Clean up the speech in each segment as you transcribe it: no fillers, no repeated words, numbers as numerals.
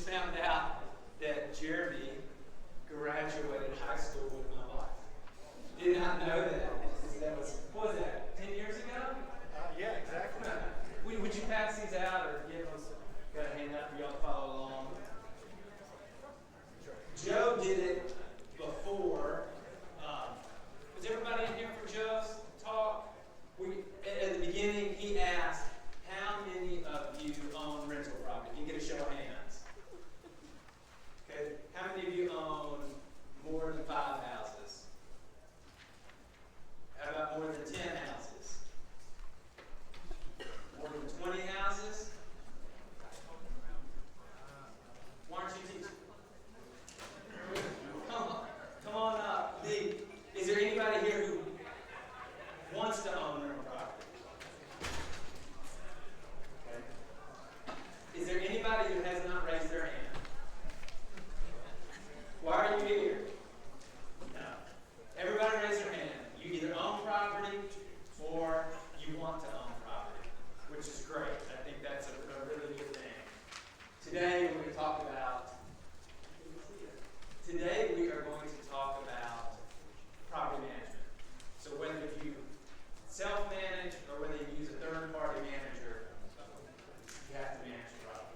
just found out that Jeremy graduated high school with my wife. Did not know that. That was, what was that, 10 years ago? Yeah, exactly. Would you pass these out or give us, got a hand up for y'all to follow along? Joe did it before. Was everybody in here for Joe's talk? At the beginning, he asked, how many of you own rental property? Can you get a show of hands? Okay. How many of you own more than 5 houses? How about more than 10 houses? More than 20 houses? Why aren't you teaching? Come on up. Is there anybody here who wants to own rental property? Okay. Is there anybody who has not raised their hand? Why are you here? No. Everybody raise their hand. You either own property or you want to own property, which is great. I think that's a really good thing. Today we're going to talk about property management. So whether you self-manage or whether you use a third-party manager, you have to manage your property.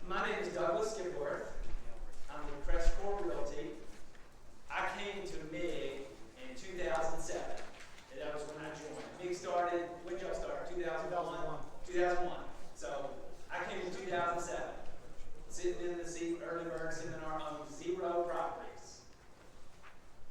My name is Douglas Skipworth. I'm with CrestCore Realty. I came to MIG in 2007. And that was when I joined. MIG started, when did y'all start? 2001? 2001. So I came in 2007. Sitting in the seat, early bird seminar on 0 properties.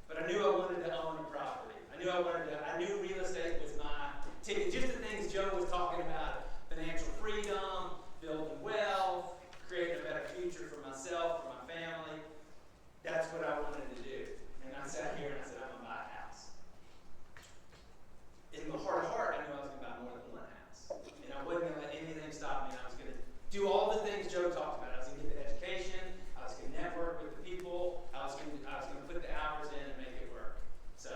But I knew I wanted to own a property. I knew real estate was my ticket. Just the things Joe was talking about, financial freedom, building wealth, creating a better future for myself, for my family. That's what I wanted to do. And I sat here and I said, I'm going to buy a house. In my heart of heart, I knew I was going to buy more than one house. And I wasn't going to let anything stop me. And I was going to do all the things Joe talked about. I was going to get the education. I was going to network with the people. I was going to put the hours in and make it work. So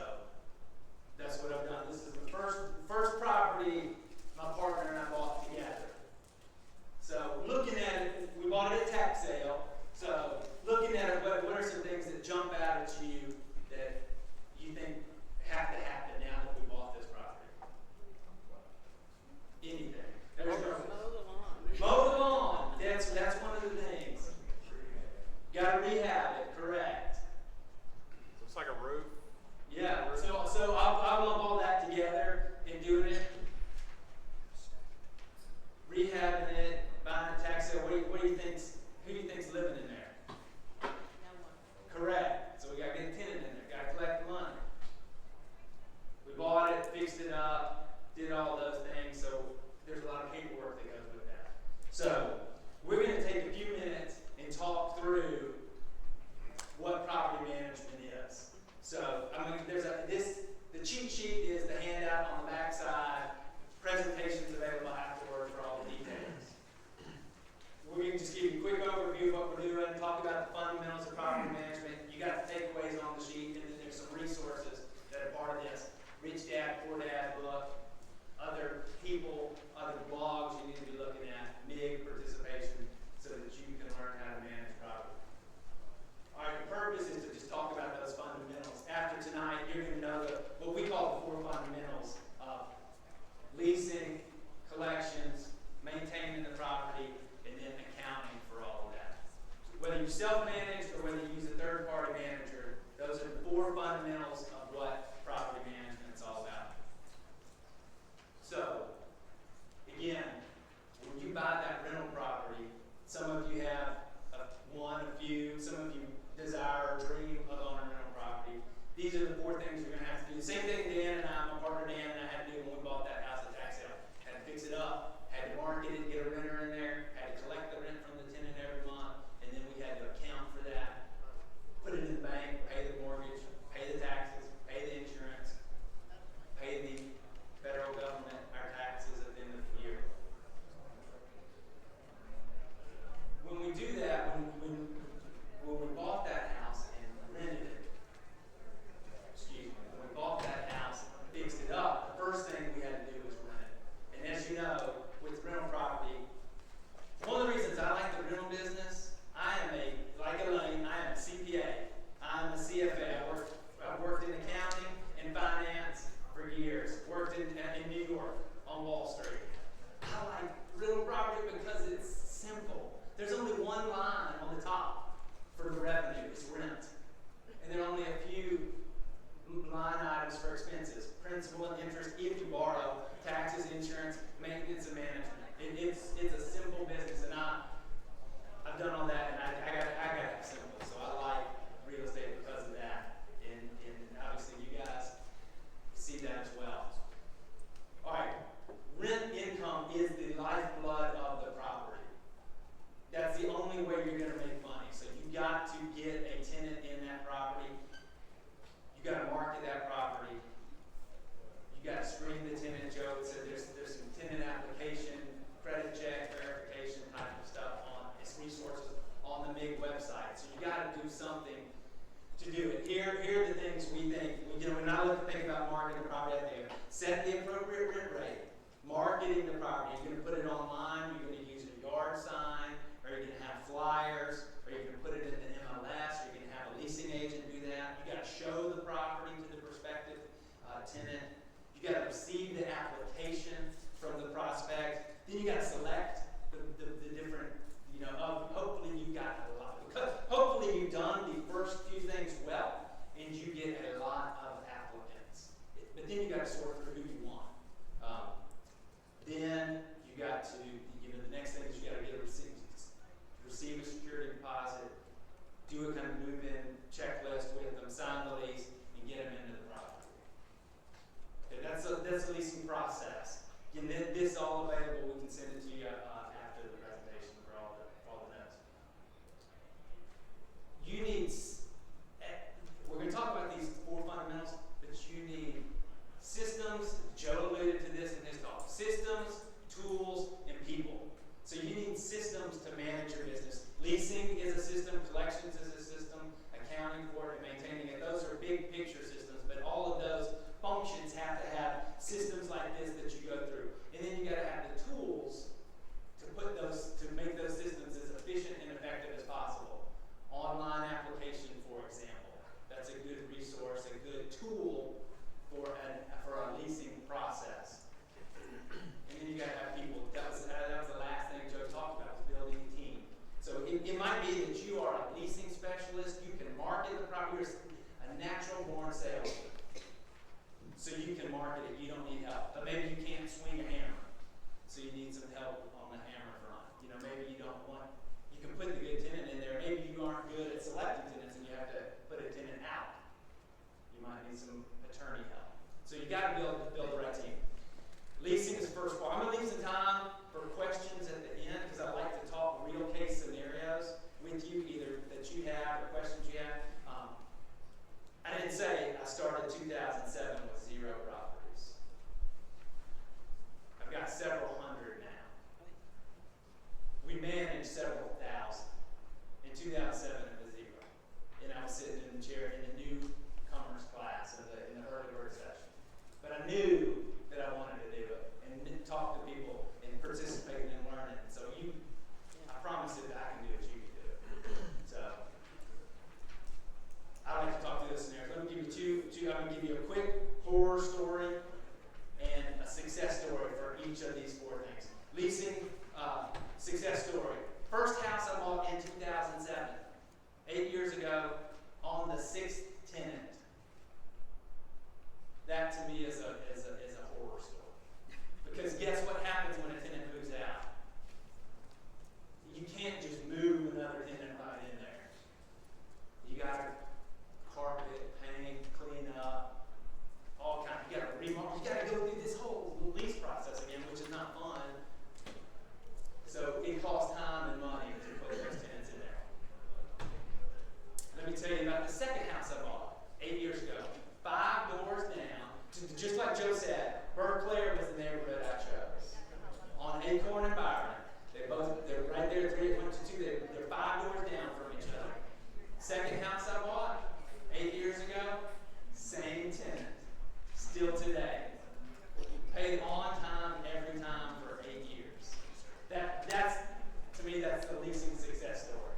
that's what I've done. This is the first property my partner and I bought together. So looking at it, we bought it at tax sale. So looking at it, what are some things that jump out at you that you think have to happen now that we bought this property? Anything. Mow the lawn. That's one of the things. Got to rehab it, correct. Looks like a roof. Yeah, so I'll lump all that together and doing it. Rehabbing it, buying a tax sale. What do you think's, who do you think's living in there? No one. Correct. So we got to get a tenant in there. Got to collect the money. We bought it, fixed it up, did all those things. So there's a lot of paperwork that goes with that. So we're going to take a few minutes and talk through what property management is. So the cheat sheet is the handout on the back side. Presentations available afterward for all the details. We're going to just give you a quick overview of what we're doing, talk about the fundamentals of property management. You got the takeaways on the sheet, and then there's some resources that are part of this. Rich Dad, Poor Dad book, other people, other blogs you need to be looking at, MIG participation, so that you can learn how to manage property. All right, the purpose is to just talk about those fundamentals. After tonight, you're going to know what we call the 4 fundamentals of leasing, collections, maintaining the property, and then accounting for all of that. Whether you self-manage or whether you use a third-party manager, those are the 4 fundamentals of what property management is all about. So, again, when you buy that rental property, some of you have a few, some of you desire or dream of owning rental property. These are the 4 things you're going to have to do. The same thing Dan and I, my partner Dan and I had to do when we bought that house at tax sale. Had to fix it up, had to market it, get a renter in there, had to collect the rent from the tenant every month, and then we had to account for that, put it in the bank, pay the mortgage, pay the taxes, pay the insurance, pay the federal government our taxes at the end of the year. When we do that, when we bought that house and rented it, when we bought that house and fixed it up, the first thing we had to do principal and interest if you borrow, taxes, insurance, maintenance, and management. It's a simple business, and I've done all that, and I got it simple. So I like real estate because of that, and obviously you guys see that as well. All right, rent income is the lifeblood of the property. That's the only way you're going to make money. So you got to get a tenant in that property. You got to market that property. You got to screen the tenant. Joe said there's some tenant application, credit check, verification type of stuff on its resources on the MIG website. So you got to do something to do it. Here are the things we think. We're not looking to think about marketing the property out there. Set the appropriate rent rate. Marketing the property. You're going to put it online. You're going to use a yard sign, or you're going to have flyers, or you're going to put it in the MLS. Or you're going to have a leasing agent do that. You got to show the property to the prospective tenant. You got to receive the application from the prospect. Then you got to select the different, hopefully you got a lot. Hopefully you've done the first few things well, and you get a lot of applicants. But then you got to sort through who you want. Then you got to, the next thing is you got to get a receive a security deposit, do a kind of move-in checklist with them, sign the lease, and get them into the property. Okay, that's a leasing process. And this all available. We can send it to you after the presentation for all the notes. You need. We're going to talk about these 4 fundamentals, but you need systems. Joe alluded to this in his talk. Systems, tools, and people. So you need systems to manage your business. Leasing is a system. Collections is a system. Accounting for it and maintaining it. Those are big picture systems, but all of those functions have to have systems like this that you go through. And then you got to have the tools to make those systems as efficient and effective as possible. Online application, for example. That's a good resource, a good tool for a leasing process. And then you got to have people. That was the last thing Joe talked about, was building a team. So it might be that you are a leasing specialist. You can market the property. You're a natural born salesman. So you can market it. You don't need help. But maybe you can't swing a hammer. So you need some help on the hammer front. Maybe you don't want, you can put the good tenant in there. Maybe you aren't good at selecting tenants and you have to put a tenant out. You might need some attorney help. So you got to build the right team. Leasing is the first part. I'm going to leave some time for questions at the end because I like to talk real case scenarios with you, either that you have or questions you have. I didn't say I started 2007 with 0 properties. I've got several hundred now. We managed several thousand. In 2007 it was 0. And I was sitting in the chair in the newcomers class in the early bird session. But I knew that I wanted to do it and talk to people and participate in learning. So I promise you that I can do it, you can do it. So I like to talk through this scenario. Let me give you two. I'm going to give you a quick horror story and a success story for each of these 4 things. Leasing, success story. First house I bought in 2007, 8 years ago, on the 6th tenant. That to me is a horror story. Because guess what happens when a tenant moves out? You can't just move another tenant right in there. You got to carpet, paint, clean up, all kinds. You got to remodel. You got to go through this whole lease process again, which is not fun. So it costs time and money to put those tenants in there. Let me tell you about the second house I bought 8 years ago. 5 doors down. Just like Joe said, Berkeley was the neighborhood I chose. On Acorn and Byron. They're right there, 38122. They're 5 doors down from each other. Second house I bought 8 years ago, same tenant. Still today. Paid on time every time for 8 years. That's to me, that's the leasing success story.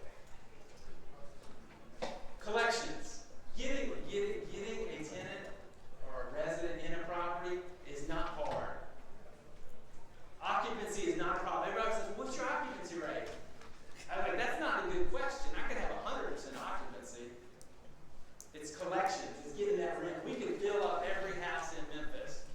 Collections. Getting a tenant or a resident in a property is not hard. Occupancy is not a problem. Everybody says, "What's your occupancy rate?" I'm like, that's not a good question. I could have 100% occupancy. It's collections. It's getting that rent. We could fill up every house in Memphis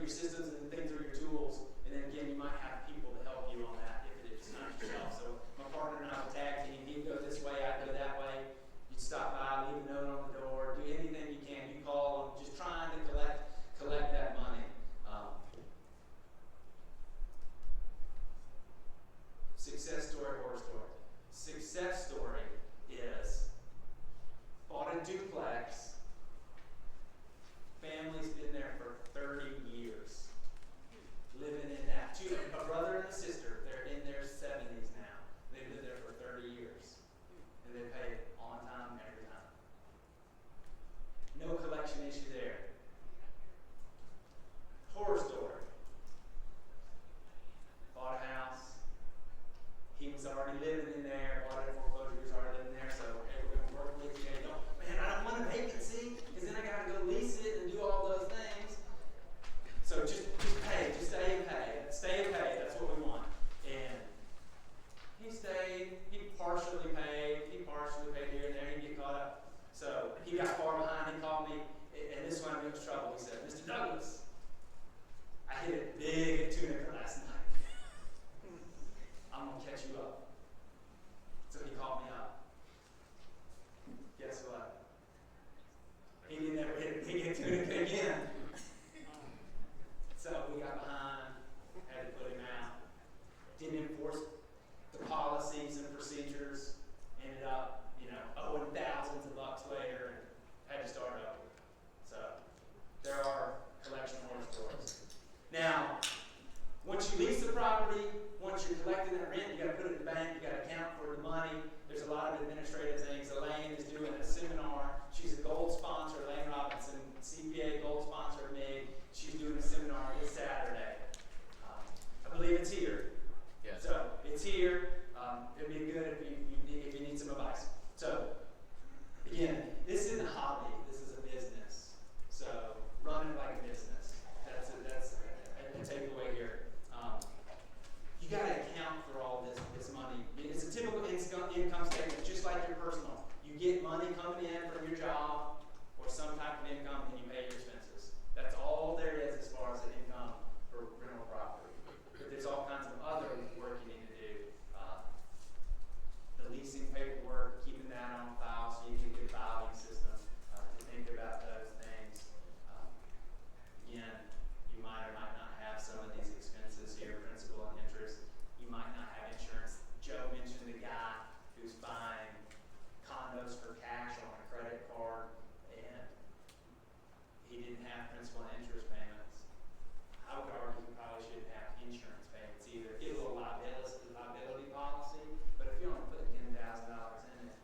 your systems and think through your tools. And then again, you might have people to help you on that if it's not yourself. So my partner and I would tag team. He'd go this way, I'd go that way. You'd stop by, leave a note on the door, do anything you can. You call them, just trying to collect that money. Success story, horror story. Success story is bought a duplex. Family's been there for 30 years. Living in that. A brother and a sister, they're in their 70s now. They've lived there for 30 years. And they pay on time every time. No collection issue there. Horror story. Bought a house. He was already living in there. Bought it at foreclosure. He was already living there. So, hey, we're going to work with you. You know, man, I don't want a vacancy because then I got to go lease it and do all those things. So just pay. Just stay and pay. Stay and pay. That's what we want. And he stayed. He partially paid here and there. He'd get caught up. So he got far behind. He called me, and this one I was in trouble. He said, Mr. Douglas, I hit it big at Tunica last night. I'm going to catch you up. So he called me up. Guess what? He didn't ever hit it big at Tunica again. So we got behind, had to put him out. Didn't enforce the policies and procedures. Ended up, owing thousands of bucks later and had to start over. So there are collection horror stories. Now, once you lease the property, once you're collecting that rent, you got to put it in the bank, you got to account for the money. There's a lot of administrative things. Elaine is doing a seminar. She's a gold sponsor, Elaine Robinson, CPA gold sponsor of MIG. She's doing a seminar this Saturday. I believe it's here. Yes. So it's here. It'd be good if you need some advice. So again, this isn't a hobby. This is a business. So run it like a business. That's a takeaway here. You got to account for all this money. It's a typical income statement, just like your personal. You get money coming in from your job or some type of income, and you pay your expenses. That's all there is as far as the income for rental property. But there's all kinds of other work you need to do. The leasing paperwork, keeping that on file so you can get a filing system to think about those things. Again, you might or might not have some of these expenses here, principal and interest. You might not have insurance. Joe mentioned the guy who's buying condos for cash on a credit card, and he didn't have principal and interest payments. I would argue he probably shouldn't have insurance payments either. Get a little liability policy, but if you're only putting $10,000 in it,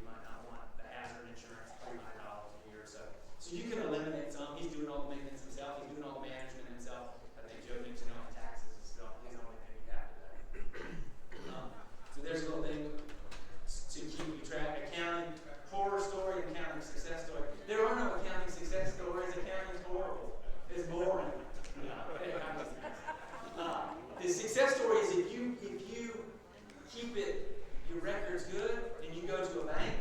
you might not want the hazard insurance $300 a year or so. So you can eliminate some. He's doing all the maintenance himself. He's doing all the management himself. I think Joe mentioned on taxes is still his only thing he had today. So there's a little thing to keep you track. Accounting horror story and accounting success story. There are no accounting success stories. Accounting's horrible. It's boring. The success story is if you keep your records good and you go to a bank,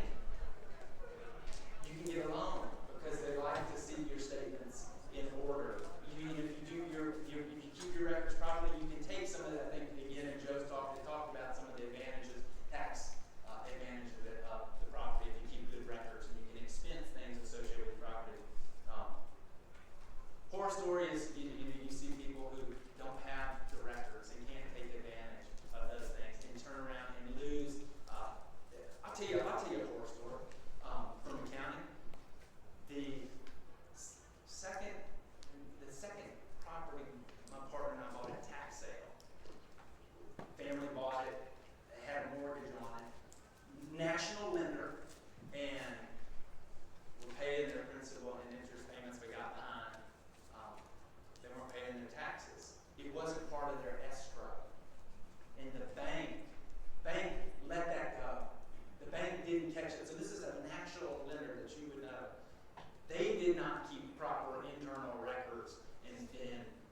you can get a loan because they like to see your statements in order. If you keep your records properly, you can take some of that thing again. And Joe's talked about some of the advantages, tax advantages of the property if you keep good records, and you can expense things associated with the property. Horror story is you see people who don't have the records and can't take advantage of those things and turn around and lose. I'll tell you a horror story from accounting. The second property my partner and I bought at tax sale. Family bought it. They had a mortgage on it. National lender, and were paying their principal and interest payments, but got behind. They weren't paying their taxes. It wasn't part of their escrow. And the bank let that go. The bank didn't catch it. So this is a national lender that you would know. They did not keep proper internal records, and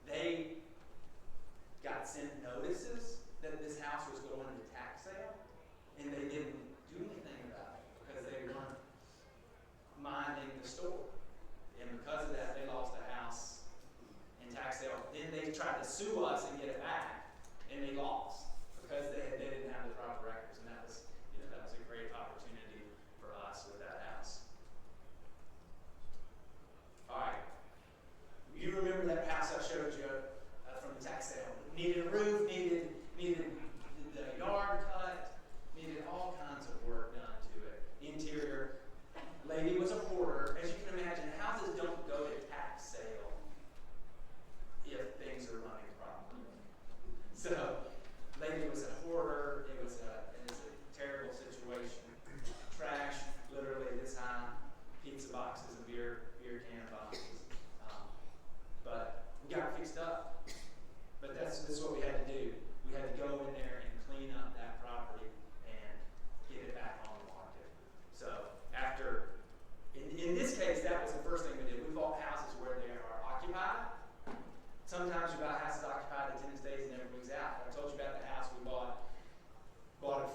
they got sent notices that this house was going to tax sale, and they didn't do anything about it because they weren't minding the store. And because of that, they lost the house sue us and get it back, and they lost because they didn't have the proper records, and that was a great opportunity for us with that house. All right, you remember that house I showed you from the tax sale? Needed a roof, needed the yard cut, needed all kinds of work done to it. Interior. Lady was a hoarder. As you can imagine, houses don't go to tax sale if things are running properly. So, lady was a hoarder. It was a terrible situation. Trash, literally this high, pizza boxes and beer can boxes. But we got it fixed up. But this is what we had to do. We had to go in there and clean up that property and get it back on the market. So after, in this case, that was the first thing we did. We bought houses where they are occupied. Sometimes you buy houses occupied, the tenant stays and never moves out. I told you about the house we bought it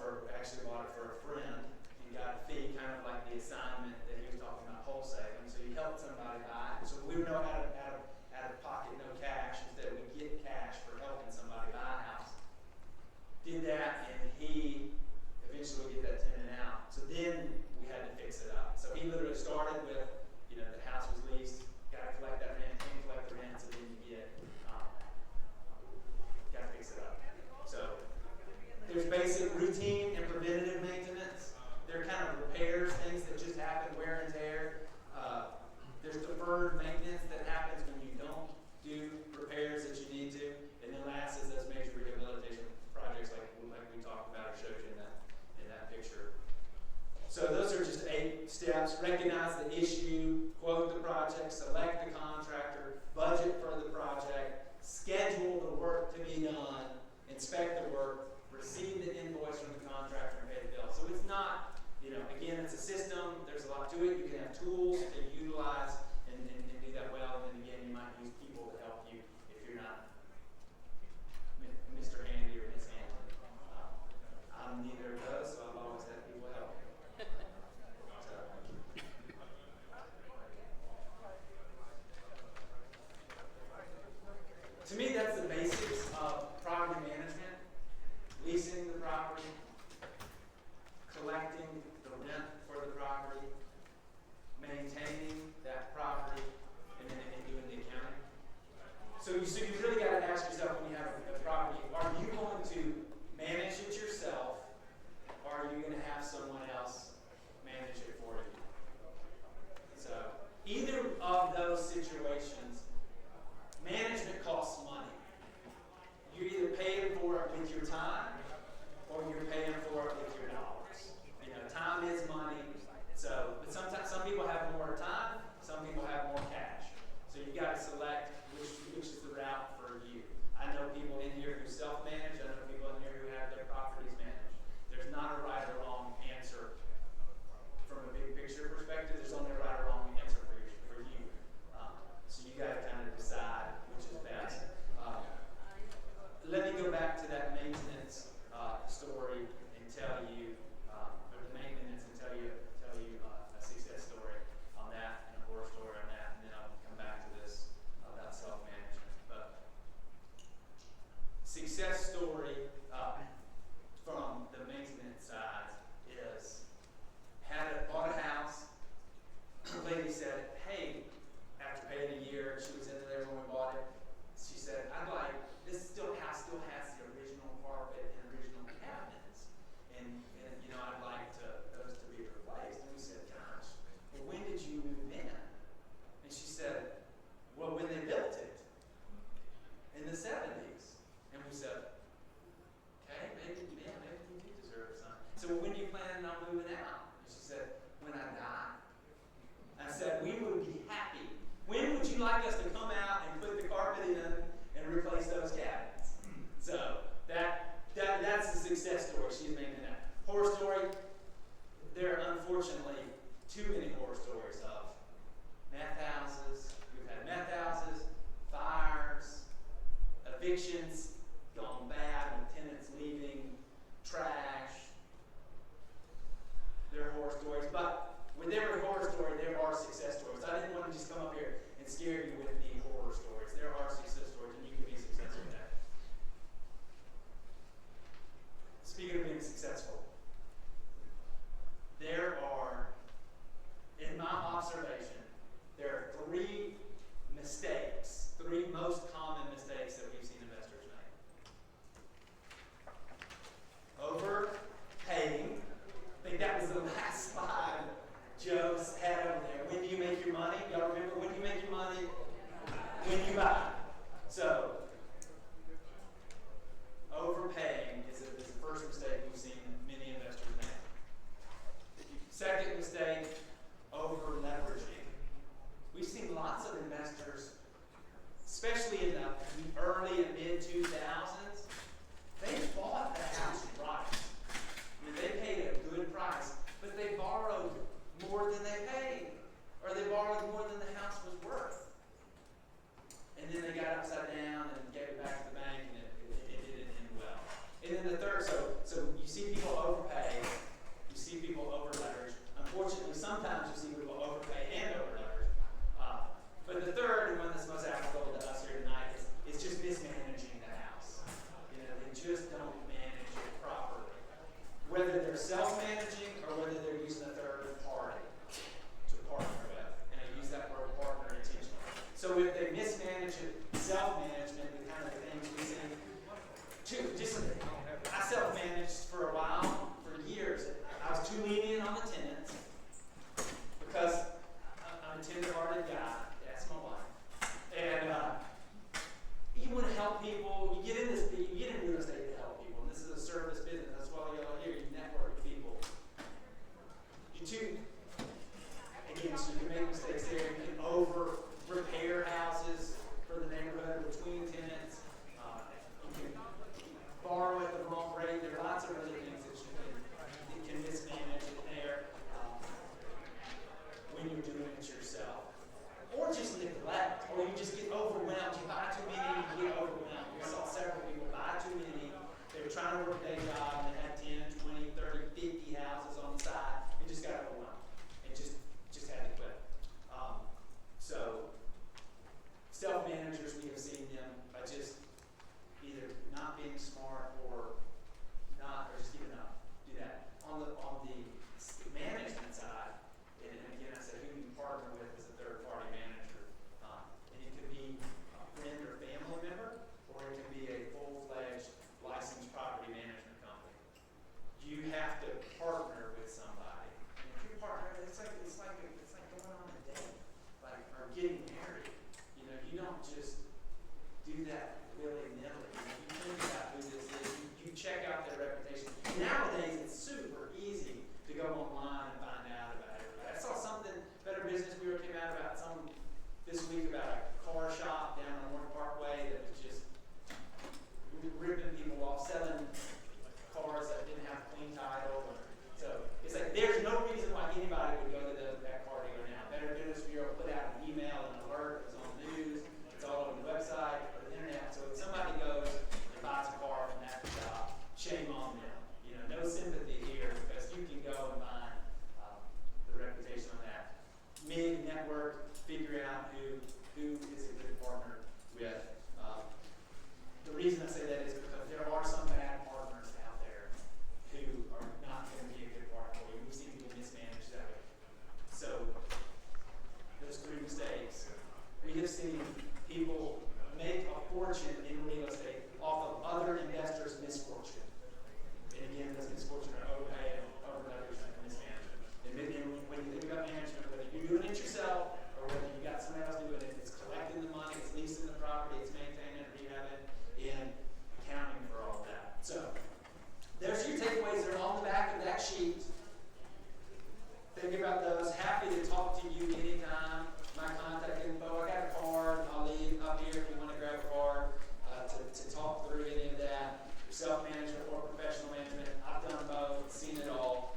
for a friend and got a fee, kind of like the assignment that he was talking about wholesaling. So you helped somebody buy it. So we were out of pocket, no cash. Instead, we get cash for helping somebody buy a house. Did that, and he eventually get that tenant out. So then we had to fix it up. So he literally started with, the house was leased, got to collect that rent, can't collect the rent, so then you got to fix it up. So there's basic routine and preventative maintenance. There are kind of repairs, things that just happen, wear and tear. There's deferred maintenance that happens when you don't do repairs that you need to. And then last is those major rehabilitation projects like we talked about or showed you in that picture. So those are just 8 steps. Recognize the issue, quote the project, select the contractor, budget for the project, schedule the work to be done, inspect the work, receive the invoice from the contractor, and pay the bill. So it's not, again, it's a system. There's a lot to it. You can have tools to utilize and do that well. And then again, you might use people to help you if you're not Mr. Handy or Miss Handy. I'm neither of those, so I've always had people help me. To me, that's the basics of property management. Leasing the property, collecting the rent for the property, maintaining that property, and then doing the accounting. So you really got to ask yourself when you have a property, are you going to manage it yourself, or are you going to have someone else manage it for you? So either of those situations, management costs money. You're either paying for it with your time, or you're paying for it with your dollars. Time is money. So, but sometimes some people have more time, some people have more cash. So you got to select which is the route for you. I know people in here who self-manage. I know people in here who have their properties managed. There's not a right or wrong answer from a big picture perspective. There's only a right or wrong answer for you. So you got to kind of decide which is best. Let me go back to that maintenance story and tell you, or the maintenance and tell you a success story on that and a horror story on that, and then I'll come back to this about self-management. But success story from the maintenance side is bought a house. The lady said, "Hey," after paying a year, she was in there when we bought it. She said, this house still has the original carpet and original cabinets, and I'd like those to be replaced." And we said, "Gosh, well, when did you move in?" And she said, "Well, when they built it in the 70s." And we said, "Okay, maybe you do deserve something." So, "Well, when do you plan on moving out?" And she said, "When I die." I said, "We would be happy. When would you like us to come out and put the carpet in and replace those cabinets?" So that's the success story. She's making that. Horror story, there are unfortunately too many horror stories of meth houses. We've had meth houses, fires, evictions gone bad with tenants leaving, trash. There are horror stories, but with every horror story, there are success stories. I didn't want to just come up here and scare you with the horror stories. There are success stories, and you can be successful. especially in the early and mid 2000s, they bought the house right. I mean, they paid a good price, but they borrowed more than they paid, or they borrowed more than the house was worth. And then they got upside down and gave it back to the bank, and it didn't end well. And then the third, so you see people overpay, you see people over leverage. Unfortunately, sometimes you see people overpay and over leverage. But the third, and one that's most applicable to us here tonight, is just mismanaging the house. You know, they just don't manage it properly. Whether they're self-managing or whether they're using a third party to partner with. And I use that word partner intentionally. So if they mismanage it, self-management, the kind of things we see. I self-managed for a while, for years. I was too lenient on the tenants because I'm a tender-hearted guy. That's my wife. And you want to help people. You get in real estate to help people, and this is a service business. That's why y'all are here. You network with people. Again, so you can make mistakes there. You can over repair houses for the neighborhood between tenants. You can borrow at the wrong rate. There are lots of other things that you can mismanage it there when you're doing it yourself. Or just neglect, or you just get overwhelmed. You buy too many, you get overwhelmed. We saw several people buy too many. They were trying to work their job, and they had 10, 20, 30, 50 houses on the side, and just got overwhelmed. And just had to quit. So, self-managers, we have seen them by just either not being smart or just giving up. Do that. On the management side, and again, I said who you can partner with as a third-party manager. And it could be a friend or family member, or it can be a full-fledged licensed property management company. You have to partner with somebody. And if you partner, it's like going on a date, or getting married. You know, you don't just do that willy-nilly. You think about who this is. You check out their reputation. Nowadays, it's super easy to go online and find out about it. I saw something, Better Business Bureau came out about this week about a car shop down on North Parkway that was just ripping people off, selling cars that didn't have clean title. So it's like there's no reason why anybody would go to that car dealer now. Better Business Bureau put out an email and an alert. It's on the news. It's all over the website or the internet. So if somebody goes and buys a car from that shop, shame on them. You know, no sympathy here because you can go and find the reputation on that. MIG network, figure out who is a good partner with. The reason I say that is because there are some bad partners out there who are not going to be a good partner for you. We see people mismanage that way. So, those three mistakes. We have seen people make a fortune in real estate off of other investors' misfortune. And again, this misfortune are overpay, over-leverage, and mismanagement. And when you think about management, whether you're doing it yourself or whether you got somebody else doing it, it's collecting the money, it's leasing the property, it's maintaining it, rehabbing, and accounting for all of that. So, there's your takeaways. They're on the back of that sheet. Think about those. Happy to talk to you anytime. My contact info. I got a card. I'll leave up here if you want to grab a card to talk through any of that. Self-management or professional management. I've done both. Seen it all.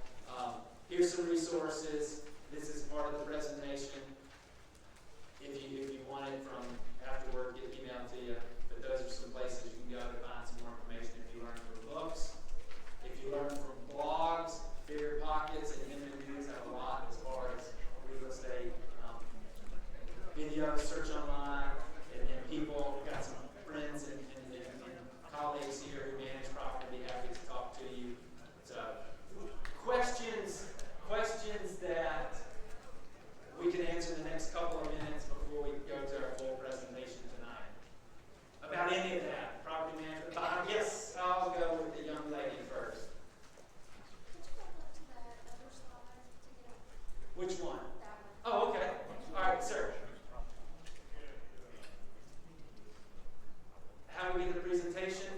Here's some resources. This is part of the presentation. If you want it from afterward, get emailed to you. But those are some places you can go to find some more information if you learn from books. If you learn from blogs, Bigger Pockets and Inman News have a lot as far as real estate. Videos, search online, and people, we've got some friends and colleagues here who manage property, happy to talk to you. So, questions that we can answer in the next couple of minutes before we go to our full presentation tonight. About any of that, property management. Yes, I'll go with the young lady first. Which one? Oh, okay. All right, sir. How do we get the presentation?